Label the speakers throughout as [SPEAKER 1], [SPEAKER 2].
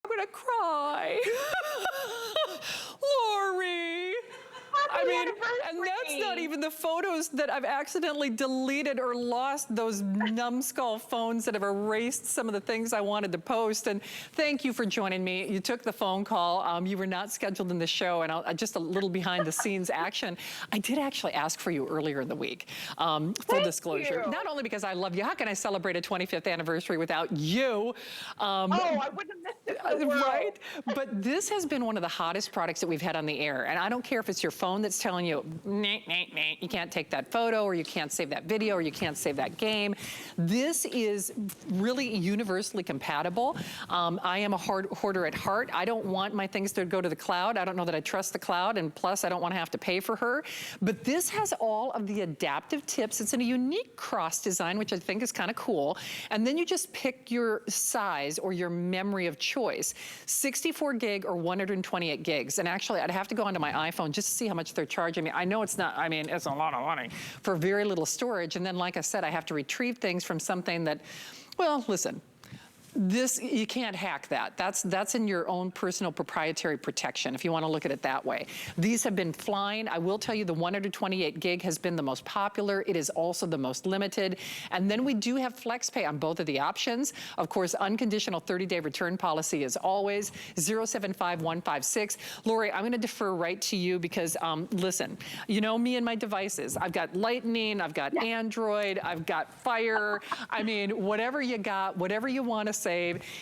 [SPEAKER 1] I'm gonna cry. Lori. I mean, and that's not even the photos that I've accidentally deleted or lost, those numbskull phones that have erased some of the things I wanted to post. And thank you for joining me. You took the phone call. You were not scheduled in the show, and just a little behind the scenes action. I did actually ask for you earlier in the week, full disclosure. Not only because I love you, how can I celebrate a 25th anniversary without you?
[SPEAKER 2] Oh, I wouldn't have missed it for the world.
[SPEAKER 1] Right? But this has been one of the hottest products that we've had on the air. And I don't care if it's your phone that's telling you, nah, nah, nah, you can't take that photo, or you can't save that video, or you can't save that game. This is really universally compatible. I am a hoarder at heart. I don't want my things to go to the cloud. I don't know that I trust the cloud, and plus I don't want to have to pay for her. But this has all of the adaptive tips. It's in a unique cross design, which I think is kind of cool. And then you just pick your size or your memory of choice, 64 gig or 128 gigs. And actually, I'd have to go onto my iPhone just to see how much they're charging me. I know it's not, I mean, it's a lot of money for very little storage. And then, like I said, I have to retrieve things from something that, well, listen, this, you can't hack that. That's in your own personal proprietary protection, if you want to look at it that way. These have been flying. I will tell you the 128 gig has been the most popular. It is also the most limited. And then we do have FlexPay on both of the options. Of course, unconditional 30-day return policy is always 075156. Lori, I'm going to defer right to you because, listen, you know me and my devices. I've got Lightning, I've got Android, I've got Fire. I mean, whatever you got, whatever you want to save.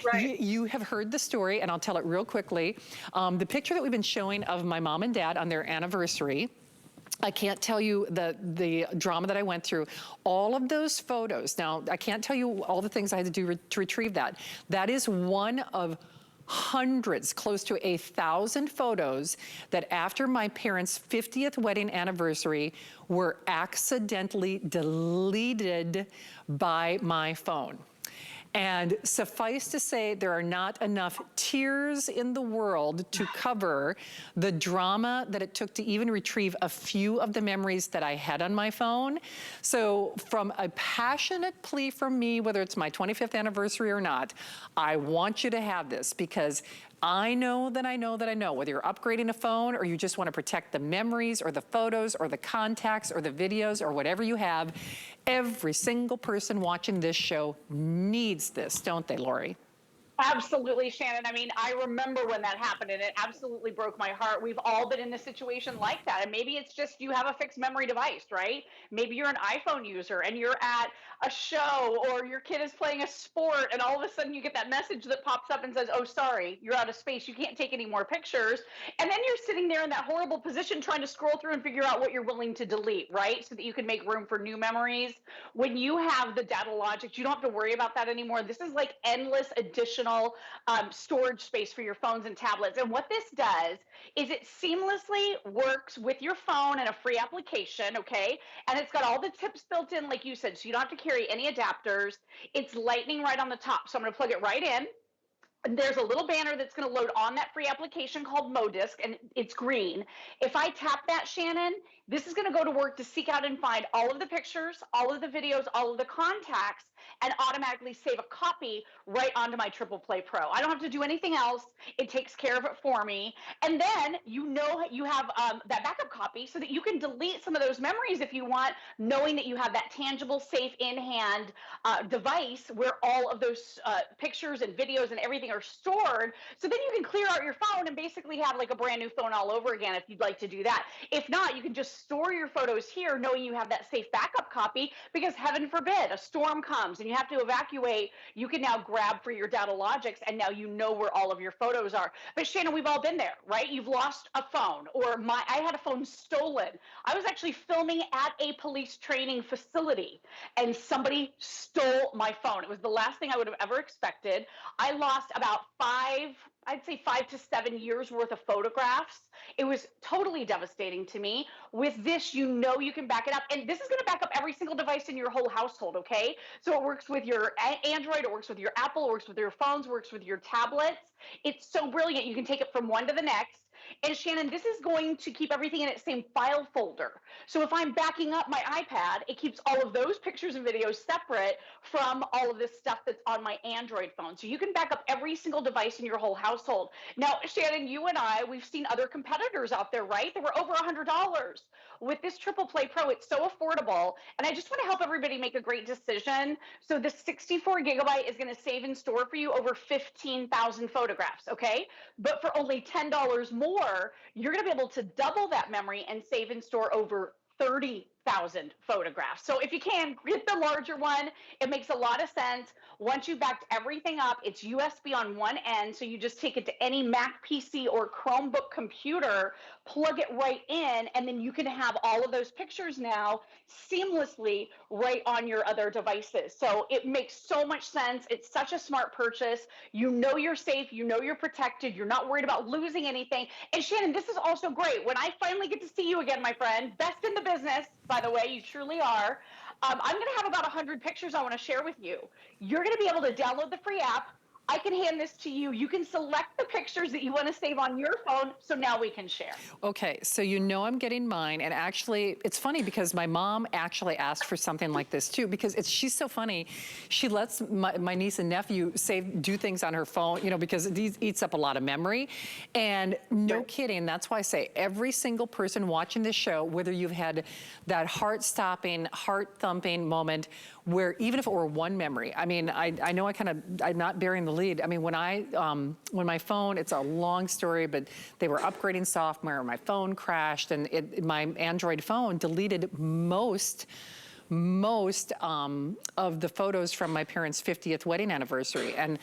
[SPEAKER 2] Right.
[SPEAKER 1] You have heard the story, and I'll tell it real quickly. The picture that we've been showing of my mom and dad on their anniversary, I can't tell you the drama that I went through. All of those photos, now I can't tell you all the things I had to do to retrieve that. That is one of hundreds, close to 1,000 photos that after my parents' 50th wedding anniversary were accidentally deleted by my phone. And suffice to say, there are not enough tears in the world to cover the drama that it took to even retrieve a few of the memories that I had on my phone. So from a passionate plea from me, whether it's my 25th anniversary or not, I want you to have this because I know that I know that I know, whether you're upgrading a phone or you just want to protect the memories or the photos or the contacts or the videos or whatever you have, every single person watching this show needs this, don't they, Lori?
[SPEAKER 2] Absolutely, Shannon. I mean, I remember when that happened and it absolutely broke my heart. We've all been in a situation like that. And maybe it's just you have a fixed memory device, right? Maybe you're an iPhone user and you're at a show or your kid is playing a sport and all of a sudden you get that message that pops up and says, oh, sorry, you're out of space. You can't take any more pictures. And then you're sitting there in that horrible position trying to scroll through and figure out what you're willing to delete, right? So that you can make room for new memories. When you have the DataLogixx, you don't have to worry about that anymore. This is like endless additional storage space for your phones and tablets. And what this does is it seamlessly works with your phone and a free application, okay? And it's got all the tips built in, like you said, so you don't have to carry any adapters. It's lightning right on the top. So I'm gonna plug it right in. There's a little banner that's going to load on that free application called MoDisc, and it's green. If I tap that, Shannon, this is going to go to work to seek out and find all of the pictures, all of the videos, all of the contacts, and automatically save a copy right onto my Triple Play Pro. I don't have to do anything else. It takes care of it for me. And then you know you have that backup copy so that you can delete some of those memories if you want, knowing that you have that tangible, safe, in-hand device where all of those pictures and videos and everything are stored. So then you can clear out your phone and basically have like a brand new phone all over again if you'd like to do that. If not, you can just store your photos here knowing you have that safe backup copy because heaven forbid a storm comes and you have to evacuate, you can now grab for your DataLogixx and now you know where all of your photos are. But Shannon, we've all been there, right? You've lost a phone or I had a phone stolen. I was actually filming at a police training facility and somebody stole my phone. It was the last thing I would have ever expected. I lost about I'd say 5 to 7 years worth of photographs. It was totally devastating to me. With this, you know you can back it up. And this is going to back up every single device in your whole household, okay? So it works with your Android, it works with your Apple, it works with your phones, it works with your tablets. It's so brilliant. You can take it from one to the next. And Shannon, this is going to keep everything in its same file folder. So if I'm backing up my iPad, it keeps all of those pictures and videos separate from all of this stuff that's on my Android phone. So you can back up every single device in your whole household. Now, Shannon, you and I, we've seen other competitors out there, right? They were over $100. With this Triple Play Pro, it's so affordable. And I just want to help everybody make a great decision. So the 64 gigabyte is going to save in store for you over 15,000 photographs, okay? But for only $10 more, you're going to be able to double that memory and save in store over 30,000 photographs. So if you can, get the larger one. It makes a lot of sense. Once you've backed everything up, it's USB on one end, so you just take it to any Mac PC or Chromebook computer, plug it right in, and then you can have all of those pictures now seamlessly right on your other devices. So it makes so much sense. It's such a smart purchase. You know you're safe. You know you're protected. You're not worried about losing anything. And Shannon, this is also great. When I finally get to see you again, my friend, best in the business, by the way, you truly are. I'm going to have about 100 pictures I want to share with you. You're going to be able to download the free app. I can hand this to you. You can select the pictures that you want to save on your phone, so now we can share.
[SPEAKER 1] Okay, so you know I'm getting mine, and actually, it's funny because my mom actually asked for something like this too, because she's so funny. She lets my niece and nephew do things on her phone, you know, because it eats up a lot of memory. And no kidding, that's why I say every single person watching this show, whether you've had that heart-stopping, heart-thumping moment, where even if it were one memory, I mean, I know I'm not bearing the lead. I mean, when my phone, it's a long story, but they were upgrading software, my phone crashed, and my Android phone deleted most of the photos from my parents' 50th wedding anniversary. And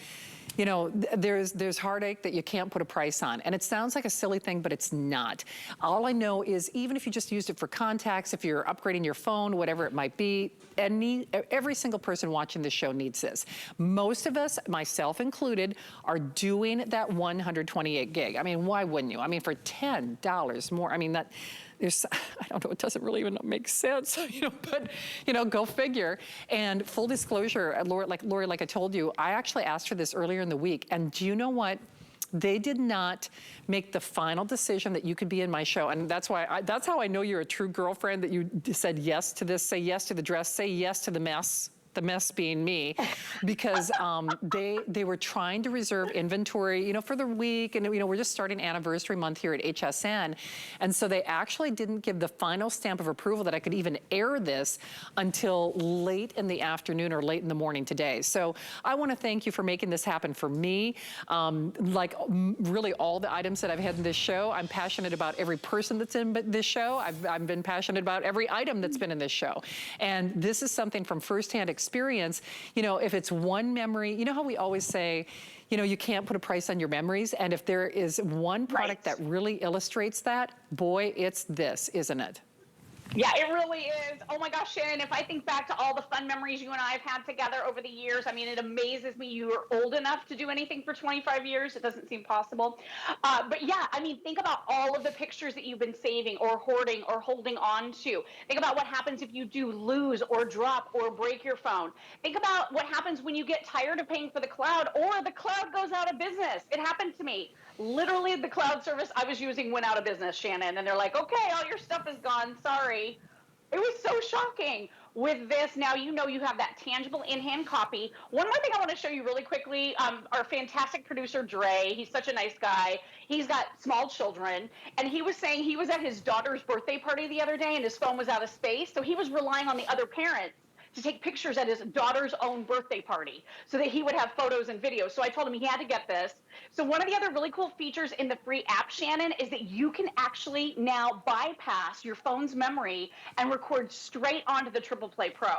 [SPEAKER 1] you know, there's heartache that you can't put a price on. And it sounds like a silly thing, but it's not. All I know is even if you just used it for contacts, if you're upgrading your phone, whatever it might be, every single person watching this show needs this. Most of us, myself included, are doing that 128 gig. I mean, why wouldn't you? I mean, for $10 more, I mean, I don't know, it doesn't really even make sense, you know, but, you know, go figure. And full disclosure, Lori, like I told you, I actually asked for this earlier in the week, and do you know what? They did not make the final decision that you could be in my show. And that's why, that's how I know you're a true girlfriend, that you said yes to this, say yes to the dress, say yes to the mess being me, because they were trying to reserve inventory, you know, for the week, and you know, we're just starting anniversary month here at HSN, and so they actually didn't give the final stamp of approval that I could even air this until late in the afternoon or late in the morning today. So I want to thank you for making this happen for me. Like really all the items that I've had in this show, I'm passionate about every person that's in this show. I've been passionate about every item that's been in this show, and this is something from firsthand experience. You know, if it's one memory, you know how we always say, you know, you can't put a price on your memories, and if there is one product that really illustrates that, boy, it's this, isn't it?
[SPEAKER 2] Yeah, it really is. Oh my gosh, Shannon, if I think back to all the fun memories you and I have had together over the years, I mean, it amazes me you were old enough to do anything for 25 years. It doesn't seem possible. But yeah, I mean, think about all of the pictures that you've been saving or hoarding or holding on to. Think about what happens if you do lose or drop or break your phone. Think about what happens when you get tired of paying for the cloud or the cloud goes out of business. It happened to me. Literally, the cloud service I was using went out of business, Shannon, and they're like, okay, all your stuff is gone, sorry. It was so shocking. With this, now you know you have that tangible in-hand copy. One more thing I want to show you really quickly, our fantastic producer, Dre, he's such a nice guy. He's got small children, and he was saying he was at his daughter's birthday party the other day, and his phone was out of space, so he was relying on the other parents to take pictures at his daughter's own birthday party so that he would have photos and videos. So I told him he had to get this. So one of the other really cool features in the free app, Shannon, is that you can actually now bypass your phone's memory and record straight onto the Triple Play Pro.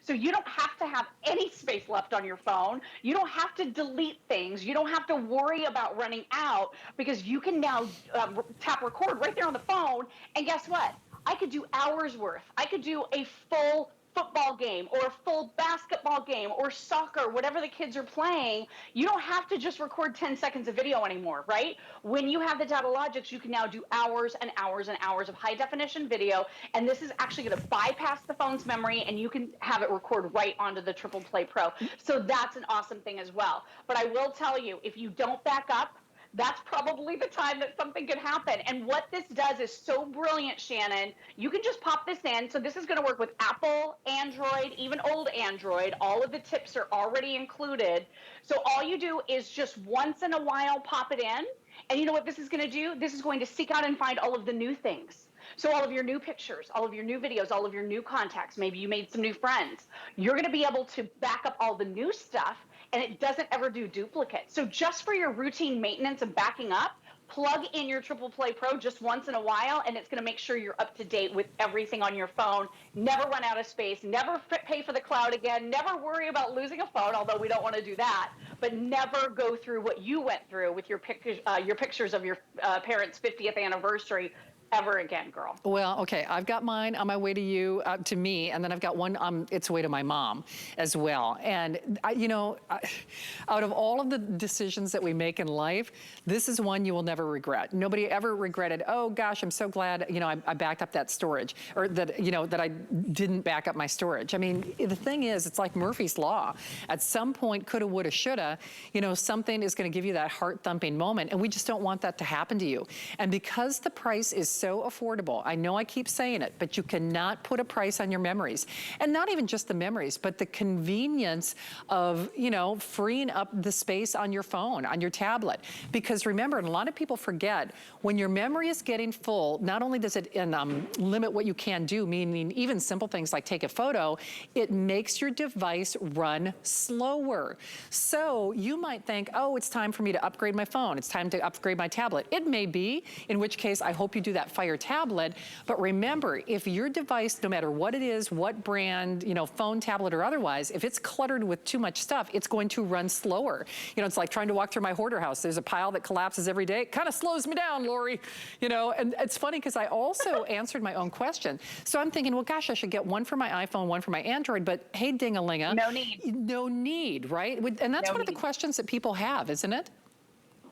[SPEAKER 2] So you don't have to have any space left on your phone. You don't have to delete things. You don't have to worry about running out, because you can now tap record right there on the phone. And guess what? I could do hours worth. I could do a full football game or a full basketball game or soccer, whatever the kids are playing. You don't have to just record 10 seconds of video anymore, right? When you have the DataLogixx, you can now do hours and hours and hours of high definition video. And this is actually going to bypass the phone's memory, and you can have it record right onto the Triple Play Pro. So that's an awesome thing as well. But I will tell you, if you don't back up, that's probably the time that something could happen. And what this does is so brilliant, Shannon. You can just pop this in. So this is going to work with Apple, Android, even old Android. All of the tips are already included. So all you do is just once in a while pop it in. And you know what this is going to do? This is going to seek out and find all of the new things. So all of your new pictures, all of your new videos, all of your new contacts, maybe you made some new friends. You're going to be able to back up all the new stuff, and it doesn't ever do duplicates. So just for your routine maintenance and backing up, plug in your Triple Play Pro just once in a while, and it's going to make sure you're up to date with everything on your phone. Never run out of space, never pay for the cloud again, never worry about losing a phone, although we don't want to do that, but never go through what you went through with your pictures of your parents' 50th anniversary ever again, girl.
[SPEAKER 1] Well, okay, I've got mine on my way to you, to me, and then I've got one on its way to my mom as well. And out of all of the decisions that we make in life, this is one you will never regret. Nobody ever regretted, oh gosh, I'm so glad, I backed up that storage, or that, that I didn't back up my storage. I mean, the thing is, it's like Murphy's Law. At some point, coulda, woulda, shoulda, something is gonna give you that heart-thumping moment, and we just don't want that to happen to you. And because the price is so affordable. I know I keep saying it, but you cannot put a price on your memories. And not even just the memories, but the convenience of, freeing up the space on your phone, on your tablet. Because remember, and a lot of people forget, when your memory is getting full, not only does it limit what you can do, meaning even simple things like take a photo, it makes your device run slower. So you might think, oh, it's time for me to upgrade my phone. It's time to upgrade my tablet. It may be, in which case I hope you do that Fire tablet. But remember, if your device, no matter what it is, what brand, phone, tablet, or otherwise, if it's cluttered with too much stuff, it's going to run slower. It's like trying to walk through my hoarder house. There's a pile that collapses every day. It kind of slows me down, Lori. And it's funny because I also answered my own question. So I'm thinking, well, gosh, I should get one for my iPhone, one for my Android, but hey, ding-a-linga.
[SPEAKER 2] No need.
[SPEAKER 1] No need, right? And that's one of the questions that people have, isn't it?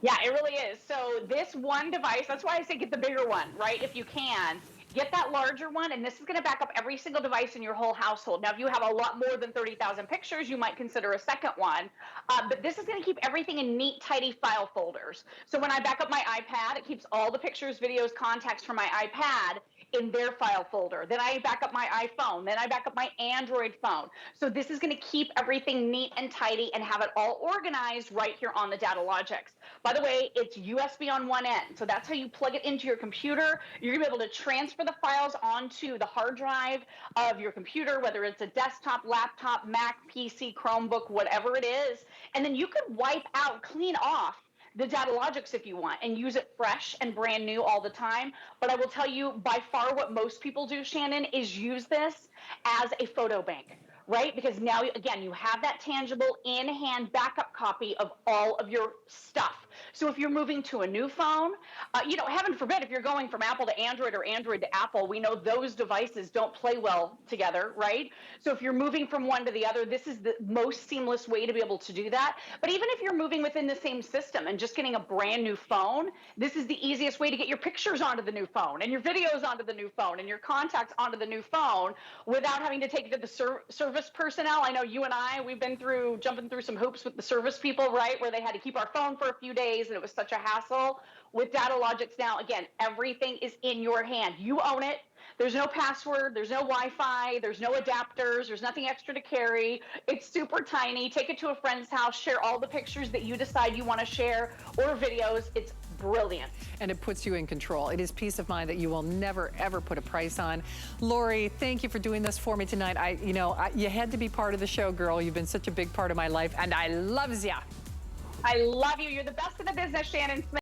[SPEAKER 2] Yeah, it really is. So this one device, that's why I say get the bigger one, right? If you can, get that larger one, and this is going to back up every single device in your whole household. Now, if you have a lot more than 30,000 pictures, you might consider a second one, but this is going to keep everything in neat, tidy file folders. So when I back up my iPad, it keeps all the pictures, videos, contacts from my iPad in their file folder. Then I back up my iPhone. Then I back up my Android phone. So this is going to keep everything neat and tidy and have it all organized right here on the DataLogixx. By the way, it's USB on one end. So that's how you plug it into your computer. You're going to be able to transfer the files onto the hard drive of your computer, whether it's a desktop, laptop, Mac, PC, Chromebook, whatever it is. And then you could wipe out, clean off the DataLogixx if you want and use it fresh and brand new all the time. But I will tell you, by far what most people do, Shannon, is use this as a photo bank, right? Because now, again, you have that tangible in-hand backup copy of all of your stuff. So if you're moving to a new phone, heaven forbid, if you're going from Apple to Android or Android to Apple, we know those devices don't play well together, right? So if you're moving from one to the other, this is the most seamless way to be able to do that. But even if you're moving within the same system and just getting a brand new phone, this is the easiest way to get your pictures onto the new phone and your videos onto the new phone and your contacts onto the new phone without having to take it to the service personnel. I know you and we've been jumping through some hoops with the service people, right? Where they had to keep our phone for a few days and it was such a hassle. With DataLogixx now, again, everything is in your hand. You own it. There's no password, there's no Wi-Fi, there's no adapters, there's nothing extra to carry. It's super tiny. Take it to a friend's house, share all the pictures that you decide you want to share or videos. It's brilliant.
[SPEAKER 1] And it puts you in control. It is peace of mind that you will never, ever put a price on. Lori, thank you for doing this for me tonight. You had to be part of the show, girl. You've been such a big part of my life, and I loves ya.
[SPEAKER 2] I love you. You're the best in the business, Shannon Smith.